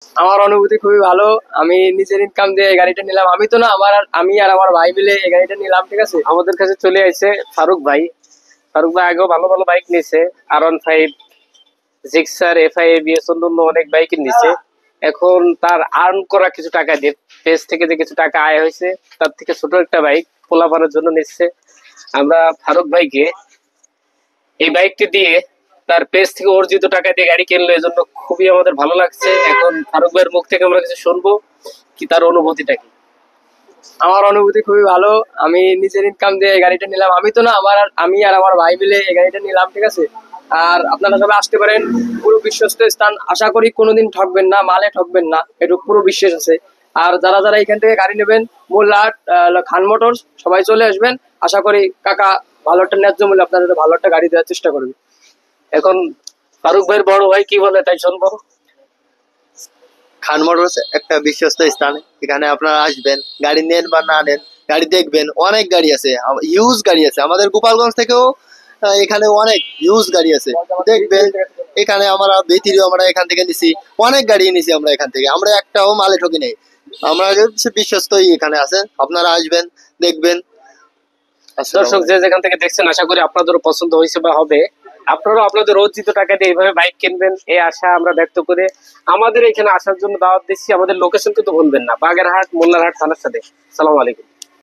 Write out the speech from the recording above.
আমার অনুভূতি খুবই ভালো। আমি নিজের ইনকাম দিয়ে এই গাড়িটা নিলাম। আমি তো না, আমি আর আমার ভাই মিলে এই গাড়িটা নিলাম, ঠিক আছে। আমাদের কাছে চলে আসছে ফারুক ভাই। ফারুক ভাই আগেও ভালো ভালো বাইক নিছে, R15, জিক্সার, FI, ABS, অন্যান্য অনেক বাইক নিছে। এখন তার আর্ন করা কিছু টাকা দিয়ে, পেজ থেকে যে কিছু টাকা আয় হয়েছে, তার থেকে ছোট একটা বাইক পোলাপানের জন্য নিচ্ছে। আমরা ফারুক ভাইকে এই বাইকটি দিয়ে তার পেজ থেকে অর্জিত টাকা দিয়ে গাড়ি কিনলো, এই জন্য খুবই আমাদের ভালো লাগছে। এখন ফারুক ভাইয়ের মুখ থেকে আমরা কিছু শুনবো, কি তার অনুভূতিটা কি। আমার অনুভূতি খুবই ভালো। আমি নিজের ইনকাম দিয়ে এই গাড়িটা নিলাম। আমি তো না, আমি আর আমার ভাই মিলে এই গাড়িটা নিলাম, ঠিক আছে। আর আপনারা সবাই আসতে পারেন, পুরো বিশ্বস্ত স্থান। আশা করি কোনোদিন ঠকবেন না, মালে ঠকবেন না, একটু পুরো বিশ্বাস আছে। আর যারা যারা এখান থেকে গাড়ি নেবেন, মোল্লাহাট, খান মোটরস, সবাই চলে আসবেন। আশা করি কাকা ভালো একটা ন্যায্য মূল্যে আপনাদের ভালো একটা গাড়ি দেওয়ার চেষ্টা করবে। এখন ফারুক ভাইয়ের বড় ভাই কি বলে তাই শুনবো। খান মোটরস একটা বিশ্বস্ত স্থান। এখানে আপনারা আসবেন, গাড়ি নেন বা না নেন, গাড়ি দেখবেন। অনেক গাড়ি আছে, ইউজ গাড়ি আছে আমাদের গোপালগঞ্জ থেকেও। এখানে অনেক ইউজ গাড়ি আছে, দেখবেন। এখানে আমরা বেতিরিও আমরা এখান থেকে নিছি, অনেক গাড়ি নিছি আমরা এখান থেকে। আমরা একটাও মালে ঠকি নেই। আমরা বিশ্বস্তই এখানে আছে, আপনারা আসবেন, দেখবেন। দর্শক যে যেখান থেকে দেখছেন, আশা করি আপনাদেরও পছন্দ হয়েছে বা হবে। আপনারাও আপনাদের অর্জিত টাকা দিয়ে এইভাবে বাইক কিনবেন, এই আশা আমরা ব্যক্ত করে আমাদের এখানে আসার জন্য দাওয়াত দিচ্ছি। আমাদের লোকেশন কিন্তু ভুলবেন না, বাগেরহাট মোল্লারহাট থানার সাথে। সালাম আলাইকুম।